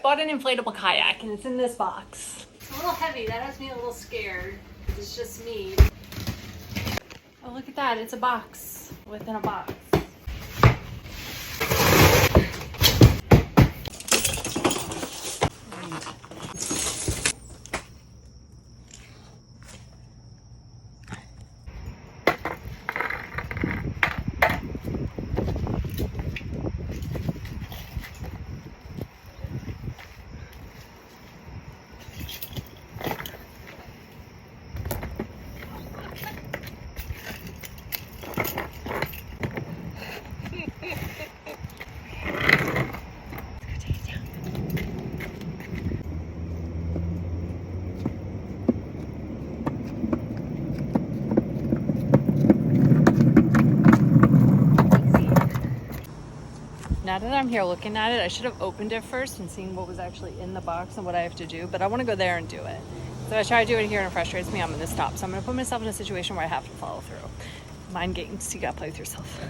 bought an inflatable kayak and it's in this box. It's a little heavy. That has me a little scared. It's just me. Oh, look at that. It's a box within a box. Now that I'm here looking at it, I should have opened it first and seen what was actually in the box and what I have to do, but I want to go there and do it. So I try to do it here and it frustrates me, I'm going to stop. So I'm going to put myself in a situation where I have to follow through. Mind games, you got to play with yourself.